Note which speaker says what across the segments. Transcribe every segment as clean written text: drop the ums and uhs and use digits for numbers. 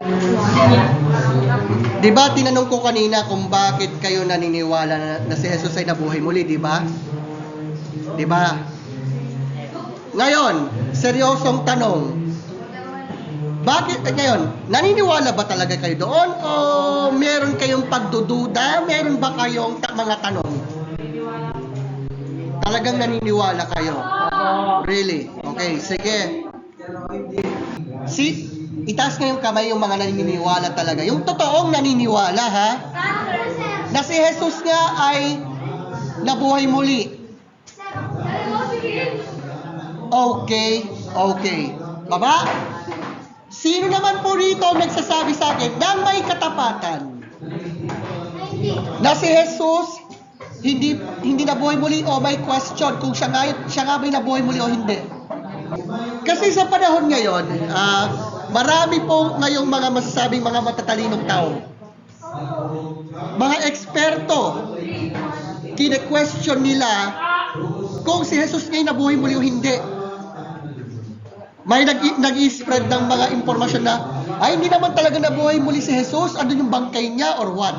Speaker 1: Di ba tinanong ko kanina kung bakit kayo naniniwala na si Jesus ay nabuhay muli, di ba? Di ba? Ngayon, seryosong tanong. Bakit ngayon, naniniwala ba talaga kayo doon o meron kayong pagdududa? Meron ba kayong mga tanong? Talagang naniniwala kayo? Really? Okay, sige. Itaas nga yung kamay yung mga naniniwala talaga. Yung totoong naniniwala, ha? Na si Jesus nga ay nabuhay muli. Okay, okay. Baba? Sino naman po rito nagsasabi sa akin na may katapatan na si Jesus hindi nabuhay muli o may question kung siya nga ba'y nabuhay muli o hindi? Kasi sa panahon ngayon, marami po ngayong mga masasabing mga matatalinong tao. Mga eksperto, kine-question nila kung si Jesus ngayon nabuhay muli o hindi. May nag-i-spread ng mga impormasyon na, ay hindi naman talaga nabuhay muli si Jesus, ano yung bangkay niya or what?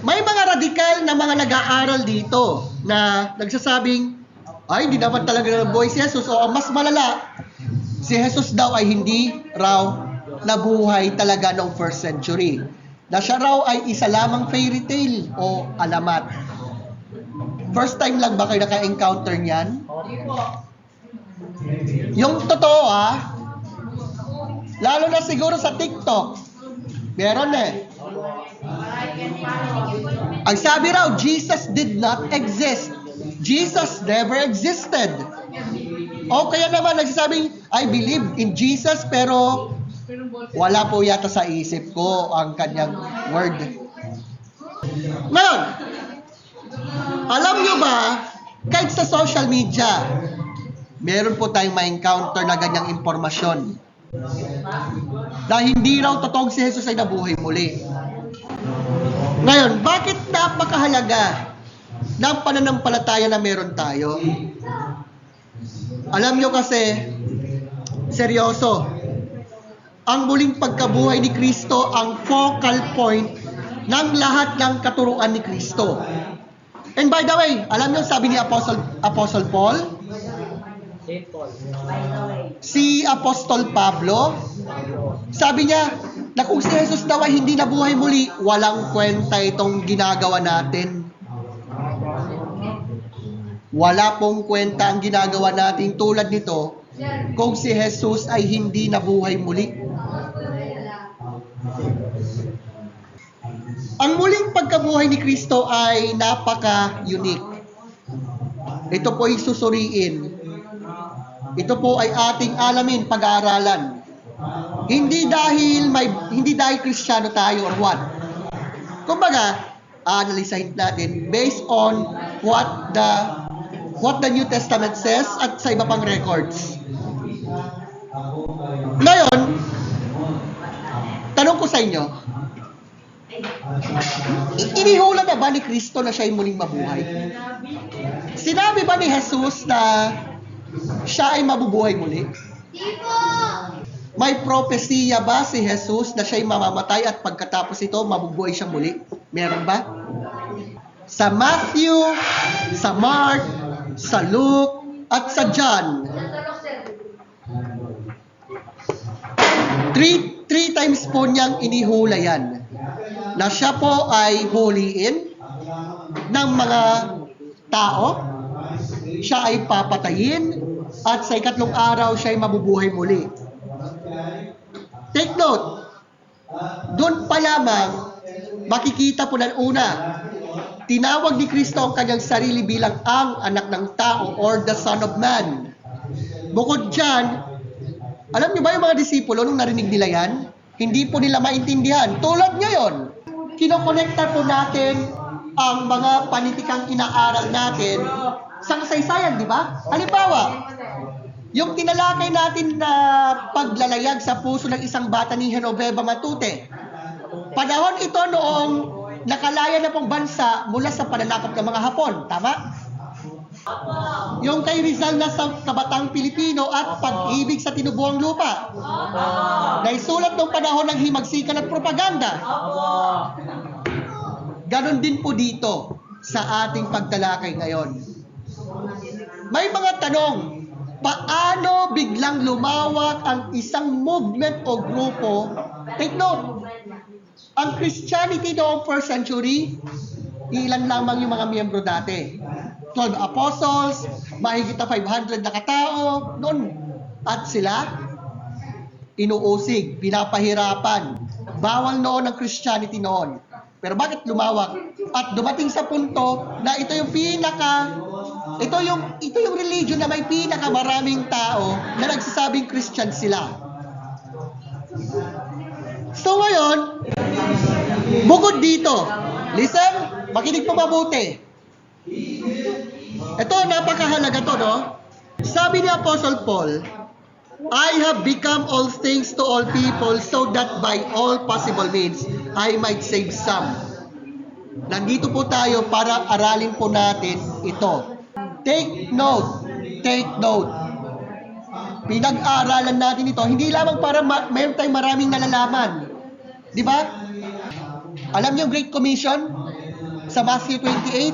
Speaker 1: May mga radikal na mga nag-aaral dito na nagsasabing, ay hindi naman talaga nabuhay si Jesus, o mas malala, si Jesus daw ay hindi raw nabuhay talaga noong first century. Na siya raw ay isa lamang fairy tale o alamat. First time lang ba kayo naka-encounter niyan? Yung totoo lalo na siguro sa TikTok, meron Ang sabi raw, Jesus did not exist. Jesus never existed. O kaya naman nagsasabing, I believe in Jesus pero wala po yata sa isip ko ang kanyang word. Ngayon, alam nyo ba, kahit sa social media, meron po tayong ma-encounter na ganyang impormasyon na hindi raw totoong si Jesus ay nabuhay muli. Ngayon, bakit napakahalaga ng pananampalataya na meron tayo? Alam nyo kasi, seryoso, ang muling pagkabuhay ni Kristo ang focal point ng lahat ng katuruan ni Kristo. And by the way, alam nyo sabi ni Apostle Paul? Si Apostol Pablo, sabi niya na kung si Jesus daw ay hindi nabuhay muli, walang kwenta itong ginagawa natin. Wala pong kwenta ang ginagawa natin tulad nito kung si Jesus ay hindi nabuhay muli. Ang muling pagkabuhay ni Kristo ay napaka-unique. Ito po ay susuriin. Ito po ay ating alamin, pag-aaralan. Hindi dahil Kristiyano tayo or what. Kumbaga, analisahin natin based on what the New Testament says at sa iba pang records. Ngayon, tanong ko sa inyo, inihula na ba ni Kristo na siya ay muling mabuhay? Sinabi ba ni Jesus na siya ay mabubuhay muli? May propesiya ba si Jesus na siya ay mamamatay at pagkatapos ito, mabubuhay siya muli? Meron ba? Sa Matthew, sa Mark, sa Luke, at sa John. Three times po niyang inihula yan. Na siya po ay huliin ng mga tao, siya ay papatayin, at sa ikatlong araw siya ay mabubuhay muli. Take note, doon pa lamang makikita po ng una, tinawag ni Kristo ang kanyang sarili bilang ang anak ng tao or the Son of Man. Bukod dyan, alam niyo ba yung mga disipulo nung narinig nila yan? Hindi po nila maintindihan. Tulad ngayon, kinokonekta po natin ang mga panitikang inaaral natin sa kasaysayan, di ba? Halimbawa, yung tinalakay natin na paglalayag sa puso ng isang bata ni Genoveva Matute. Panahon ito noong nakalaya na pong bansa mula sa pananakop ng mga Hapon. Tama? Yung kay Rizal na sa Kabatang Pilipino at Pag-ibig sa Tinubuang Lupa. Naisulat noong panahon ng himagsikan at propaganda. Ganon din po dito sa ating pagtalakay ngayon. May mga tanong, paano biglang lumawak ang isang movement o grupo? Take note, ang Christianity noong 1st century, ilan lamang yung mga miyembro dati. 12 apostles, mahigit na 500 na katao noon. At sila, inuusig, pinapahirapan. Bawal noon ang Christianity noon. Pero bakit lumawak? At dumating sa punto na ito yung religion na may pinakamaraming tao na nagsasabing Christian sila. So ngayon, bukod dito, listen, makinig po mabuti. Ito, napakahalaga to, no? Sabi ni Apostle Paul, I have become all things to all people so that by all possible means, I might save some. Nandito po tayo para aralin po natin ito. Take note. Take note. Pinag-aaralan natin ito, hindi lamang para mayroon tayong maraming nalalaman. Di ba? Alam niyo Great Commission sa Matthew 28?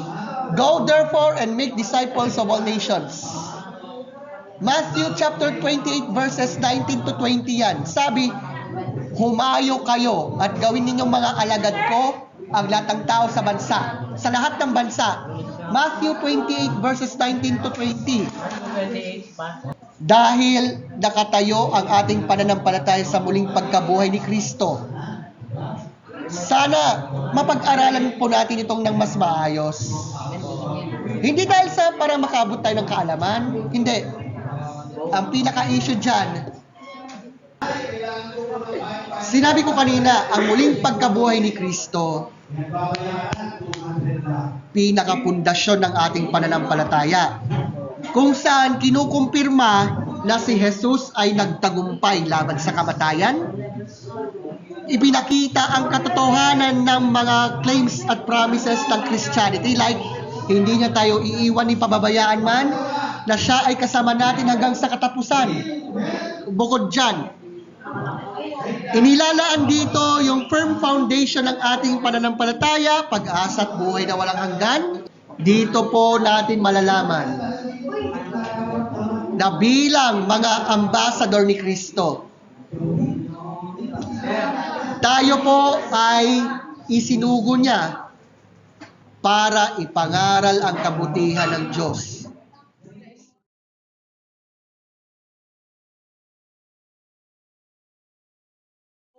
Speaker 1: Go therefore and make disciples of all nations. Matthew chapter 28 verses 19 to 20 yan. Sabi, humayo kayo at gawin ninyong mga alagad ko ang lahat ng tao sa bansa. Sa lahat ng bansa. Matthew 28 verses 19 to 20. Dahil nakatayo ang ating pananampalataya sa muling pagkabuhay ni Kristo. Sana mapag-aralan po natin itong ng mas maayos. Hindi dahil sa para makabot tayo ng kaalaman. Hindi. Ang pinaka-issue dyan, sinabi ko kanina, ang muling pagkabuhay ni Kristo, pinaka-pundasyon ng ating pananampalataya. Kung saan kinukumpirma na si Jesus ay nagtagumpay laban sa kamatayan, ipinakita ang katotohanan ng mga claims at promises ng Christianity, like hindi niya tayo iiwan ni pababayaan man, na siya ay kasama natin hanggang sa katapusan. Bukod dyan, inilalaan dito yung firm foundation ng ating pananampalataya, pag-asa at buhay na walang hanggan. Dito po natin malalaman na bilang mga ambassador ni Kristo, tayo po ay isinugo niya para ipangaral ang kabutihan ng Diyos.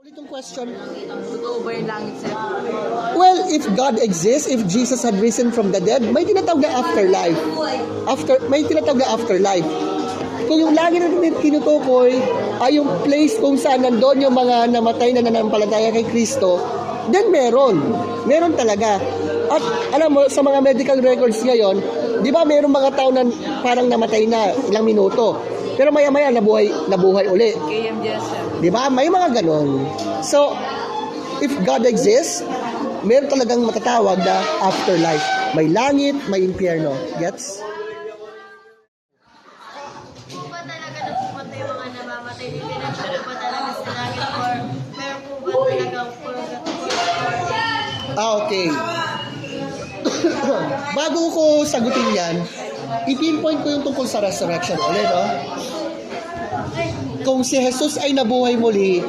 Speaker 1: Ulit question.
Speaker 2: Totoo ba yung langit sir?
Speaker 1: Well, if God exists, if Jesus had risen from the dead, may tinatawag na afterlife. May tinatawag na afterlife. Kung yung langit na tinutukoy ay yung place kung saan nandoon yung mga namatay na nanampalataya kay Kristo, then meron. Meron talaga. At alam mo, sa mga medical records ngayon, di ba meron mga tao na parang namatay na ilang minuto. Pero maya-maya nabuhay uli.
Speaker 2: KMJS sir.
Speaker 1: Di ba? May mga ganon. So, if God exists, meron talagang matatawag na afterlife. May langit, may impyerno. Gets?
Speaker 3: Po ba talaga napupunta yung mga namamatay? Pinagsabi ba talaga sa langit? Or meron po ba talagang purgatory?
Speaker 1: Okay. Bago ko sagutin yan, i-pinpoint ko yung tungkol sa resurrection ulit, no? Kung si Jesus ay nabuhay muli,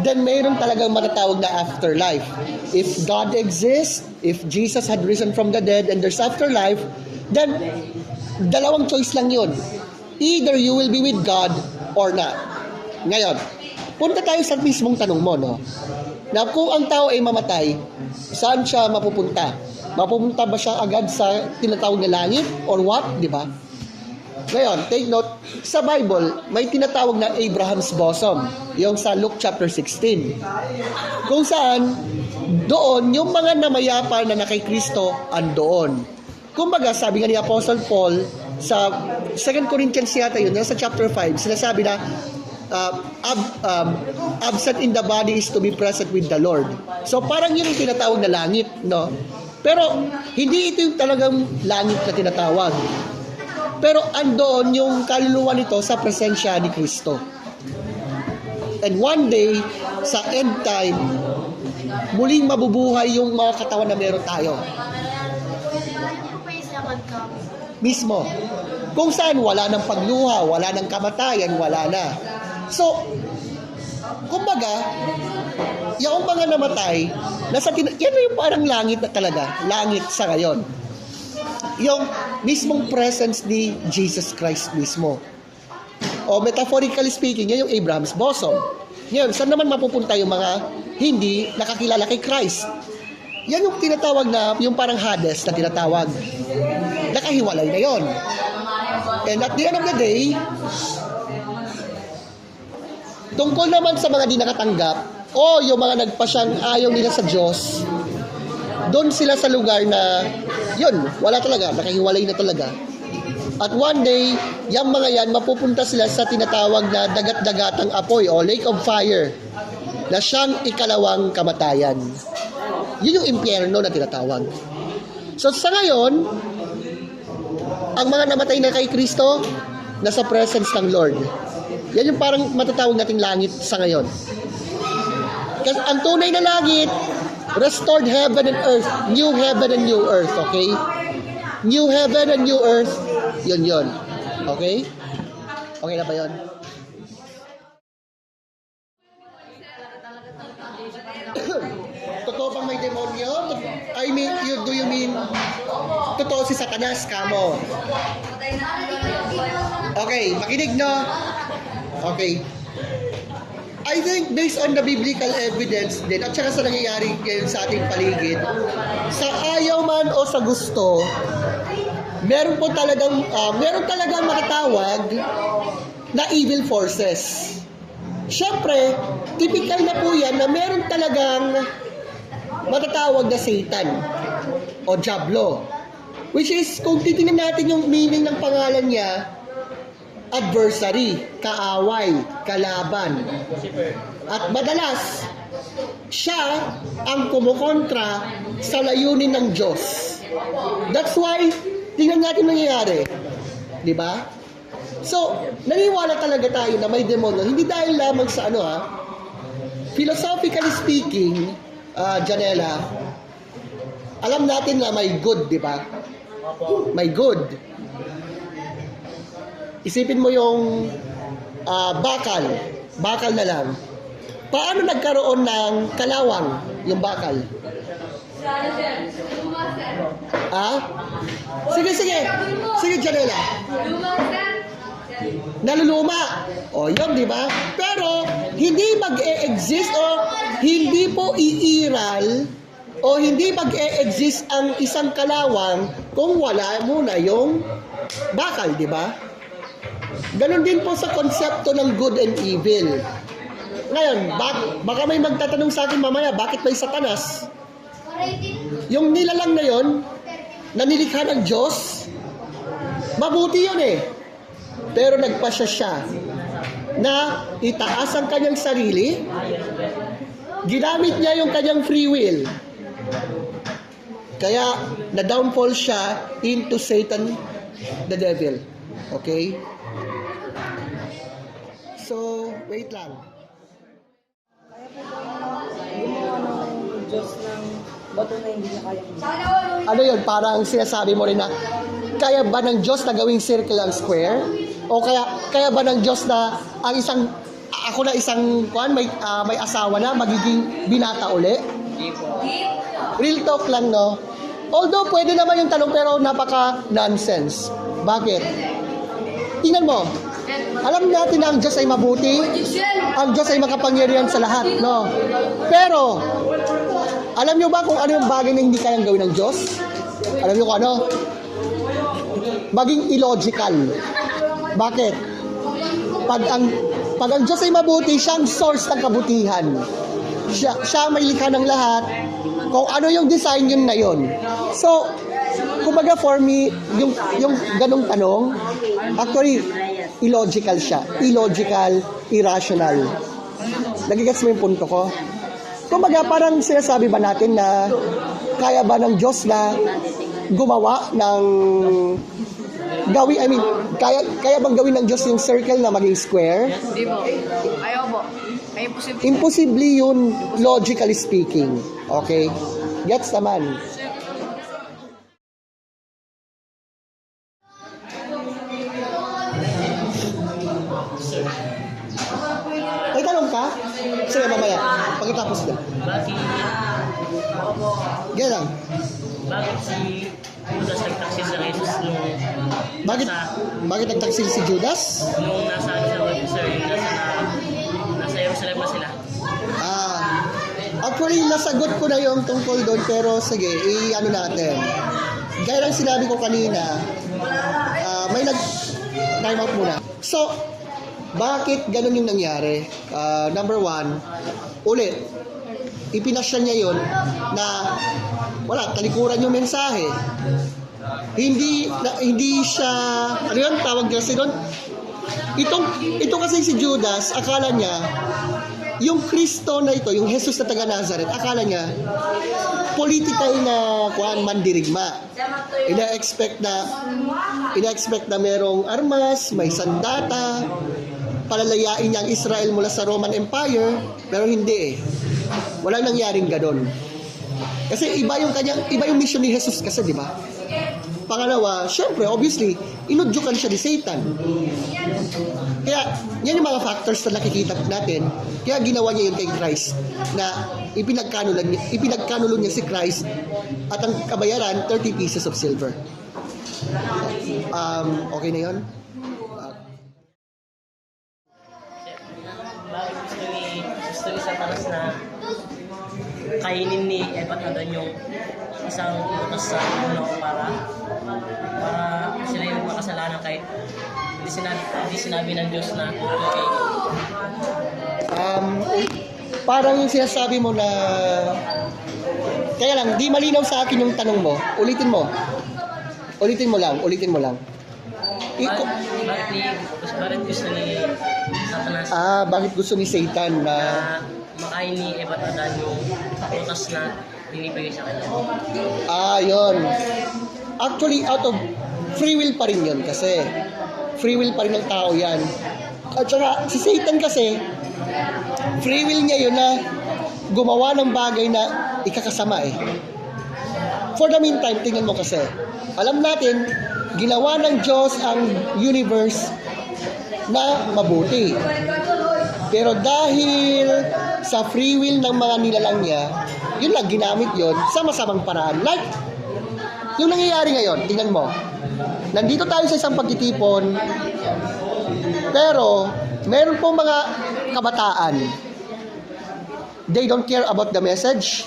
Speaker 1: then mayroon talagang matatawag na afterlife. If God exists, if Jesus had risen from the dead and there's afterlife, then dalawang choice lang yun. Either you will be with God or not. Ngayon, punta tayo sa mismong tanong mo, no? Na kung ang tao ay mamatay, saan siya mapupunta? Mapupunta ba siya agad sa tinatawag na langit or what, di ba? Ngayon, take note, sa Bible, may tinatawag na Abraham's bosom, yung sa Luke chapter 16. Kung saan, doon, yung mga namayapa na kay Kristo, andoon. Kumbaga, sabi nga ni Apostle Paul, sa 2 Corinthians yata yun, sa chapter 5, sinasabi na, absent in the body is to be present with the Lord. So, parang yun yung tinatawag na langit, no? Pero, hindi ito yung talagang langit na tinatawag. Pero andoon yung kaluluwa nito sa presensya ni Kristo. And one day, sa end time, muling mabubuhay yung mga katawan na meron tayo.
Speaker 3: Ano pa yung second coming?
Speaker 1: Mismo. Kung saan wala ng pagluha, wala ng kamatayan, wala na. So, kumbaga, yung mga namatay, yan na yung parang langit na talaga. Langit sa ngayon. Yung mismong presence ni Jesus Christ mismo. O metaphorically speaking, yan yung Abraham's bosom. Ngayon, saan naman mapupunta yung mga hindi nakakilala kay Christ? Yan yung tinatawag na, yung parang Hades na tinatawag. Nakahiwalay na yon. And at the end of the day, tungkol naman sa mga di nakatanggap, o yung mga nagpasyang ayaw nila sa Diyos, doon sila sa lugar na, yun, wala talaga, nakahiwalay na talaga. At one day, yung mga yan, mapupunta sila sa tinatawag na dagat-dagatang apoy o lake of fire na siyang ikalawang kamatayan. Yun yung impyerno na tinatawag. So sa ngayon, ang mga namatay na kay Kristo, nasa presence ng Lord. Yan yung parang matatawag nating langit sa ngayon. Kasi ang tunay na langit, restored heaven and earth, new heaven and new earth, okay? New heaven and new earth, yun. Okay? Okay na ba yun? Totoo bang may demonyo? Do you mean totoo si Satanas, kamo? Okay, makinig, no? Okay. I think based on the biblical evidence din at saka sa nangyayari ngayon sa ating paligid, sa ayaw man o sa gusto, meron talagang makatawag na evil forces. Siyempre, typical na po yan na meron talagang matatawag na Satan o Diablo. Which is, kung titingnan natin yung meaning ng pangalan niya, adversary, kaaway, kalaban. At madalas, siya ang kumukontra sa layunin ng Diyos. That's why, tingnan natin nangyayari. Di ba? So, naniwala talaga tayo na may demonyo. Hindi dahil lamang sa philosophically speaking, Janela, alam natin na may good, di ba? May good. Isipin mo yung bakal na lang. Paano nagkaroon ng kalawang yung bakal? Sige, Janela. Naluluma. O, yun, di ba? Pero, hindi mag-e-exist o hindi po iiral o hindi mag-e-exist ang isang kalawang kung wala muna yung bakal, di ba? Ganon din po sa konsepto ng good and evil. Ngayon, baka may magtatanong sa akin mamaya, bakit may Satanas? Yung nilalang na yon, na nilikha ng Diyos, mabuti yun eh. Pero nagpasya siya na itaas ang kanyang sarili, ginamit niya yung kanyang free will. Kaya, na-downfall siya into Satan, the devil. Okay? So, wait lang.
Speaker 2: Gumawa ng Diyos ng bato na hindi niya kayang
Speaker 1: Ano yun? Parang sinasabi mo rin na, kaya ba ng Diyos na gawing circle ang square? O kaya ba ng Diyos na ang may asawa na, magiging binata uli? Real talk lang, no? Although, pwede naman yung tanong, pero napaka-nonsense. Bakit? Tingnan mo, alam natin na ang Diyos ay mabuti, ang Diyos ay makapangyarihan sa lahat, no? Pero, alam nyo ba kung ano yung bagay na hindi kayang gawin ng Diyos? Alam nyo kung ano? Maging illogical. Bakit? Pag ang Diyos ay mabuti, siya ang source ng kabutihan. Siya may likha ng lahat. Kung ano yung design, yun na yun. So, kumbaga for me, yung ganong tanong, actually, illogical siya. Illogical, irrational. Nagigets mo yung punto ko? Kumbaga, parang sinasabi ba natin na kaya ba ng Diyos na gumawa ng Kaya bang gawin ng Diyos yung circle na maging square?
Speaker 2: Hindi po. Ayaw po. Ay, imposible.
Speaker 1: Imposible yun, logically speaking. Okay? Gets naman. May tanong ka? Sige, mamaya. Pagkatapos na. Yan lang.
Speaker 4: Bakit si Judas nagtaksil sa Jesus
Speaker 1: Bakit nagtaksil si Judas?
Speaker 4: nung nasa sir, nasa Jerusalem na sila?
Speaker 1: Actually, nasagot ko na yung tungkol doon, pero sige, i-ano natin. Gaya ng sinabi ko kanina, may time out muna. So, bakit ganun yung nangyari? Number one, ulit, ipinasya niya yun na wala, talikuran yung mensahe. Hindi siya, ano yun, tawag kasi doon? Ito kasi si Judas, akala niya, yung Kristo na ito, yung Jesus na taga Nazareth, akala niya, political na mandirigma. Ina-expect na merong armas, may sandata, palalayain niya ang Israel mula sa Roman Empire, pero hindi eh. Walang nangyaring ganon. Kasi iba yung mission ni Jesus kasi, di ba? Pangalawa, syempre, obviously, inudyukan siya ni Satan. Kaya, yan yung mga factors na nakikita natin. Kaya ginawa niya yun kay Christ, na ipinagkanulo niya si Christ at ang kabayaran, 30 pieces of silver. Okay na yun?
Speaker 4: Bakit gusto ni Satanas na kainin ni Eva at Adan yung isang utos sa ulo para sila yung makasalanan kahit hindi sinabi ng Diyos na okay.
Speaker 1: Parang yung sinasabi mo na kaya lang, di malinaw sa akin yung tanong mo. Ulitin mo lang.
Speaker 4: Bakit gusto ni Satanas
Speaker 1: Bakit gusto ni Satan na
Speaker 4: makain ni Eva at Adan yung utos na binibigay sa kanya?
Speaker 1: Yun. Actually, out of free will pa rin yun kasi free will pa rin ng tao yan. At saka, si Satan kasi, free will niya yun na gumawa ng bagay na ikakasama eh. For the meantime, tingnan mo kasi, alam natin, ginawa ng Diyos ang universe na mabuti. Pero dahil sa free will ng mga nilalang niya, yun lang, ginamit yun sa masamang paraan. Like, yung nangyayari ngayon, tingnan mo, nandito tayo sa isang pagtitipon, pero meron pong mga kabataan, they don't care about the message,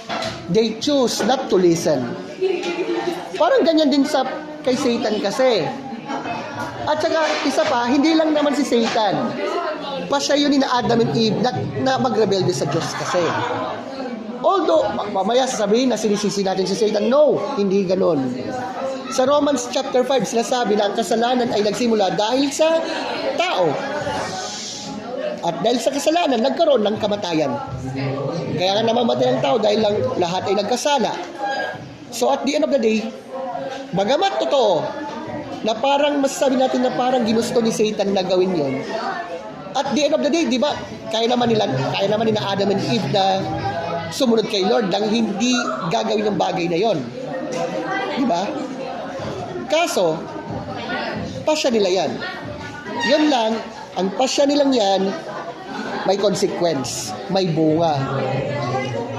Speaker 1: they choose not to listen. Parang ganyan din kay Satan kasi. At saka, isa pa, hindi lang naman si Satan, pa siya yun ni Adam and Eve na magrebelde sa Diyos kasi. Although, mamaya sasabihin na sinisisi natin si Satan, no, hindi ganon. Sa Romans chapter 5, sinasabi na ang kasalanan ay nagsimula dahil sa tao. At dahil sa kasalanan, nagkaroon ng kamatayan. Kaya nga namamatay ang tao dahil lang lahat ay nagkasala. So at the end of the day, bagamat totoo, na parang masasabi natin na parang ginusto ni Satan na gawin yon. At the end of the day, di ba, kaya naman nila Adam and Eve na sumunod kay Lord nang hindi gagawin ng bagay na yon. Di ba? Kaso, pasya nila yan. Yun lang, ang pasya nilang yan, may consequence, may bunga.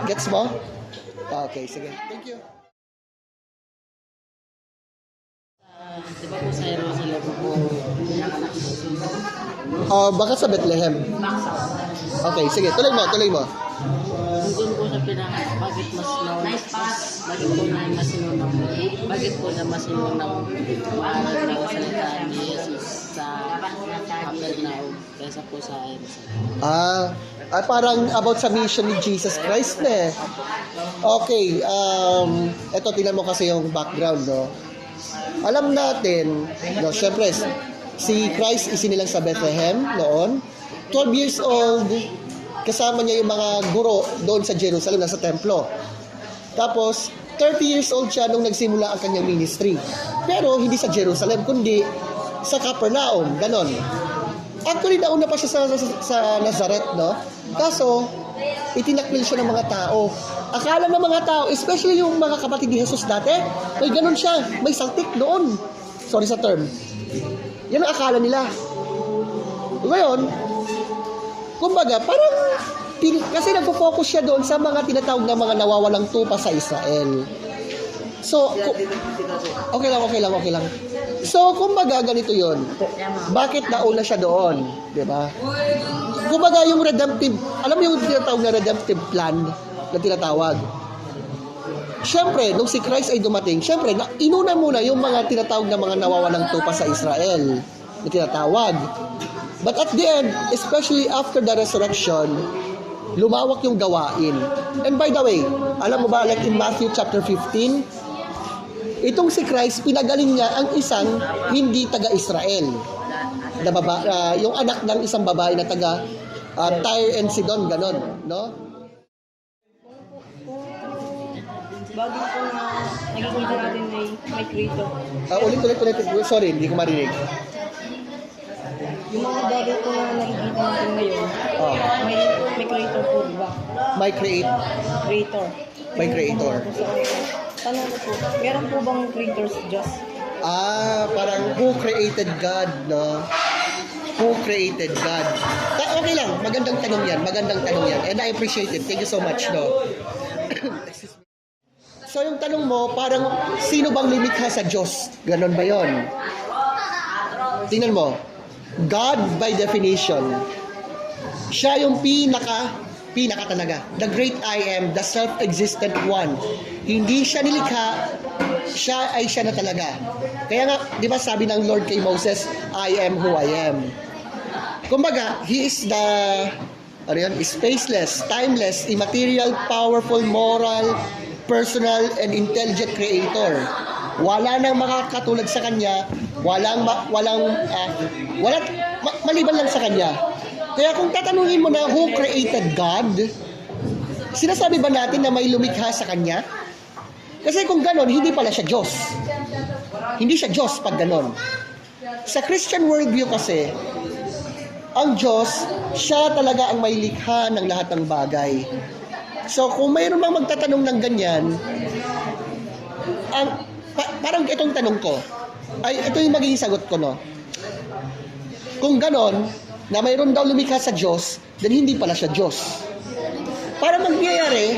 Speaker 1: Gets mo? Okay, sige. Thank you.
Speaker 2: Di ba po sa Jerusalem po pinanganak si Jesus?
Speaker 1: Baka sa Bethlehem. Okay, sige. Tuloy mo.
Speaker 2: Doon po siya pinanganak. Bakit po na masinunang maaral ng salita ni Jesus sa Capernaum kaysa po sa Jerusalem?
Speaker 1: Parang about sa mission ni Jesus Christ na eh. Okay, eto tingnan mo kasi yung background, no? Alam natin, no, syempre, si Christ isinilang sa Bethlehem noon. 12 years old, kasama niya yung mga guro doon sa Jerusalem, nasa templo. Tapos, 30 years old siya nung nagsimula ang kanyang ministry. Pero hindi sa Jerusalem, kundi sa Capernaum, ganon. Actually, nauna pa siya sa Nazareth, no? Kaso, itinakbil siya ng mga tao. Akala ng mga tao, especially yung mga kapatid ni Jesus dati, may ganon siya, may saltik noon. Sorry sa term. Yan ang akala nila. Ngayon, kumbaga, parang, kasi nagpo-focus siya doon sa mga tinatawag na mga nawawalang tupa sa Israel. So, okay lang. So, kumbaga, ganito yun. Bakit nauna siya doon? Diba? Kumbaga, yung redemptive, alam mo yung tinatawag na redemptive plan na tinatawag? Siyempre, nung si Christ ay dumating, siyempre, inuna muna yung mga tinatawag na mga nawawalang tupa sa Israel na tinatawag. But at the end, especially after the resurrection, lumawak yung gawain. And by the way, alam mo ba, like in Matthew chapter 15, itong si Christ, pinagaling niya ang isang hindi taga-Israel. Yung anak ng isang babae na taga Tyre and Sidon, ganon, no?
Speaker 5: Bago po na nakikita natin may creator.
Speaker 1: Ulit. Sorry, hindi ko marinig.
Speaker 5: Yung mga bago po na nakikita natin ngayon, may creator po, di ba? Creator.
Speaker 1: May creator.
Speaker 5: Tanong ko po, meron po bang creators Diyos?
Speaker 1: Parang who created God, no? Who created God? Okay lang, magandang tanong yan. And I appreciate it. Thank you so much, no? So yung tanong mo, parang sino bang lumikha sa Diyos? Ganon ba yon? Tingnan mo. God by definition, siya yung pinaka talaga. The great I am, the self-existent one. Hindi siya nilikha, siya ay siya na talaga. Kaya nga, di ba sabi ng Lord kay Moses, I am who I am. Kumbaga, He is the spaceless, timeless, immaterial, powerful, moral, personal, and intelligent creator. Wala nang makakatulad sa Kanya, maliban lang sa Kanya. Kaya kung tatanungin mo na who created God, sinasabi ba natin na may lumikha sa Kanya? Kasi kung ganon, hindi pala siya Diyos. Hindi siya Diyos pag ganon. Sa Christian worldview kasi, ang Diyos, siya talaga ang may likha ng lahat ng bagay. So kung mayroon mang magtatanong ng ganyan, parang itong tanong ko, ito yung magiging sagot ko, no? Kung ganon, na mayroon daw lumikha sa Diyos, then hindi pala siya Diyos. Para mangyayari,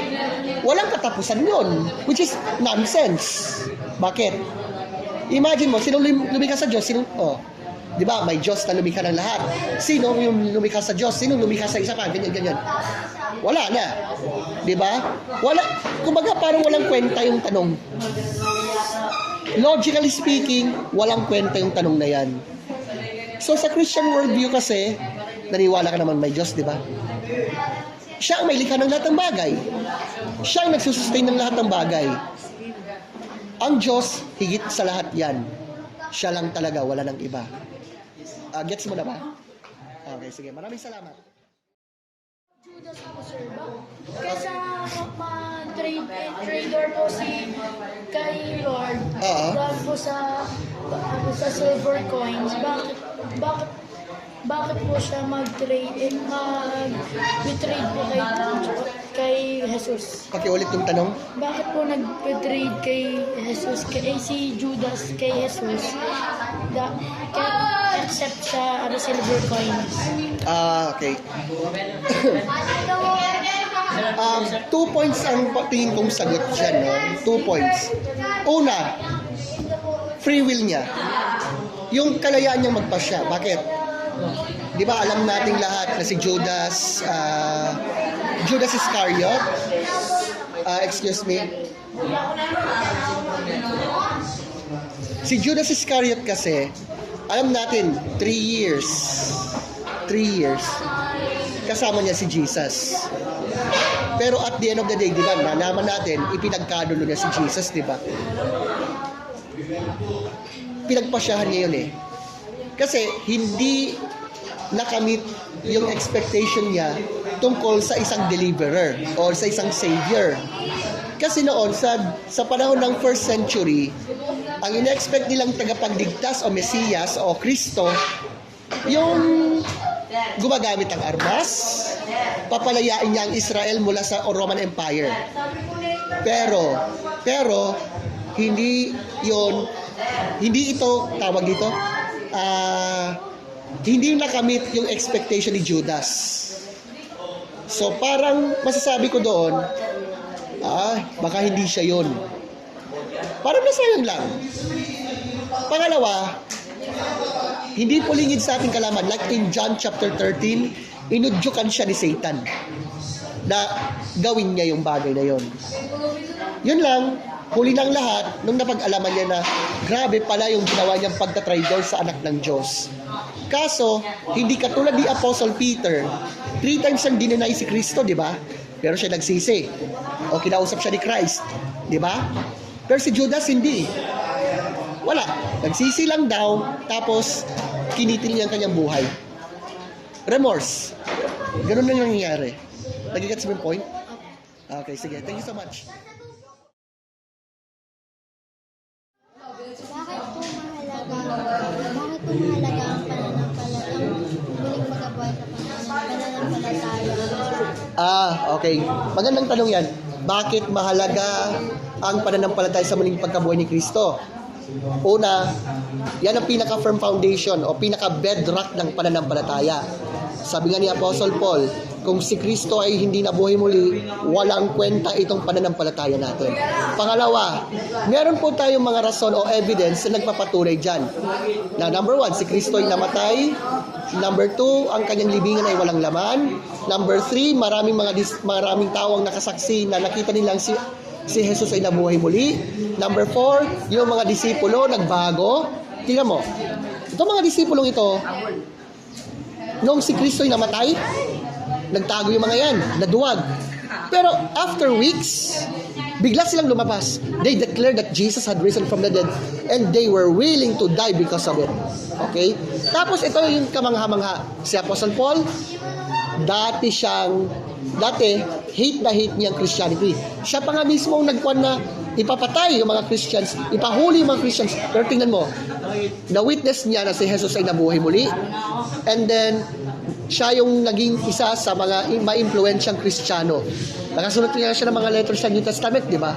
Speaker 1: walang katapusan yon, which is nonsense. Bakit? Imagine mo, sino lumikha sa Diyos? Di ba, may Diyos na lumikha ng lahat. Sino yung lumikha sa Diyos? Sino lumikha sa isa pa? Ganyan. Wala na. Di ba? Kumbaga parang walang kwenta yung tanong. Logically speaking, walang kwenta yung tanong na yan. So sa Christian worldview kasi, naniwala ka naman may Diyos, di ba? Siya ang may likha ng lahat ng bagay. Siya ang nagsusustain ng lahat ng bagay. Ang Diyos, higit sa lahat yan. Siya lang talaga, wala nang iba. Gets mo na ba? Okay, sige. Maraming salamat.
Speaker 3: Judas po, sir. Kaysa trader po si kay Lord, dahil po sa silver coins, bakit po siya mag-trade po kay Jesus?
Speaker 1: Pakiulit yung tanong.
Speaker 3: Bakit po nag-trade kay Jesus, si Judas kay Jesus, except sa silver coins?
Speaker 1: Okay. 2 points ang tingin kong sagot dyan, no? 2 points. Una, free will niya. Yung kalayaan niyang magpasya. Bakit? Di ba alam nating lahat na si Judas Iscariot, si Judas Iscariot kasi, alam natin, 3 years kasama niya si Jesus. Pero at the end of the day, di ba, nalaman natin, ipinagkadulo niya si Jesus, di ba? Pinagpasyahan niya yun eh. Kasi hindi nakamit yung expectation niya tungkol sa isang deliverer o sa isang savior. Kasi noon, sa panahon ng 1st century, Ang ine-expect nilang tagapagligtas o Mesiyas o Kristo, yung gumagamit ng armas, papalayain niya ang Israel mula sa Roman Empire. Pero hindi ito tawag dito, hindi nakamit yung expectation ni Judas. So parang masasabi ko doon, baka hindi siya yun. Parang nasayang lang. Pangalawa, hindi po lingid sa ating kalaman. Like in John chapter 13, inudyukan siya ni Satan na gawin niya yung bagay na yun. Yun lang, huli ng lahat, nung napag-alaman niya na grabe pala yung ginawa niyang pagtatraidor sa anak ng Diyos. Kaso, hindi katulad ni Apostle Peter, 3 times siyang dinenay si Kristo, di ba? Pero siya nagsisi. O kinausap siya ni Christ, di ba? Pero si Judas hindi. Wala. Nagsisi lang daw, tapos kinitil niya ang kanyang buhay. Remorse. Ganun lang nangyayari. Nagigets mo yung point? Okay, sige. Thank you so much.
Speaker 3: Bakit po mahalaga ang pananampalataya, muling magabuhay sa pananampalataya?
Speaker 1: Okay. Magandang tanong yan. Bakit mahalaga ang pananampalataya sa muling pagkabuhay ni Kristo? Una, yan ang pinaka-firm foundation o pinaka-bedrock ng pananampalataya. Sabi nga ni Apostle Paul, kung si Kristo ay hindi nabuhay muli, walang kwenta itong pananampalataya natin. Pangalawa, meron po tayong mga rason o evidence na nagpapatunay dyan. Na number 1, si Kristo ay namatay. Number 2, ang kanyang libingan ay walang laman. Number 3, maraming tao ang nakasaksi na nakita nilang si Jesus ay nabuhay muli. Number 4, yung mga disipulo nagbago. Tingnan mo, itong mga disipulong ito, nung si Kristo ay namatay, nagtago yung mga yan, naduwag. Pero after weeks, bigla silang lumabas. They declared that Jesus had risen from the dead and they were willing to die because of it. Okay? Tapos ito yung kamangha-mangha. Si Apostle Paul, dati hate na hate niya ang Christianity. Siya pa nga mismo ang nagkuhan na ipapatay yung mga Christians, ipahuli yung mga Christians. Pero tingnan mo, na-witness niya na si Jesus ay nabuhay muli. And then, siya yung naging isa sa mga ma-influensyang Kristiyano. Nakasunod niya siya ng mga letters sa New Testament, di ba?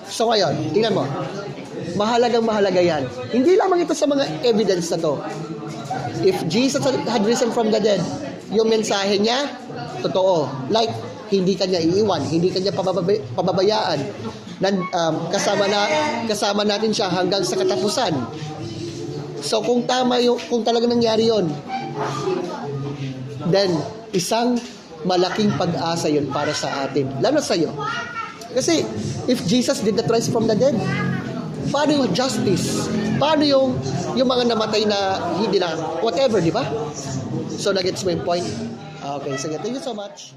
Speaker 1: So ngayon, tingnan mo, mahalaga yan. Hindi lamang ito sa mga evidence na to. If Jesus had risen from the dead, yung mensahe niya, totoo. Like, hindi kanya iiwan, hindi kanya pababayaan. Kasama natin siya hanggang sa katapusan. So kung kung talaga nangyari yon, then isang malaking pag-asa yun para sa atin, lalo sa iyo. Kasi if Jesus did not rise from the dead, paano yung justice? Paano yung mga namatay na hindi na whatever, di ba? So nagets mo yung point? Okay, sige, thank you so much.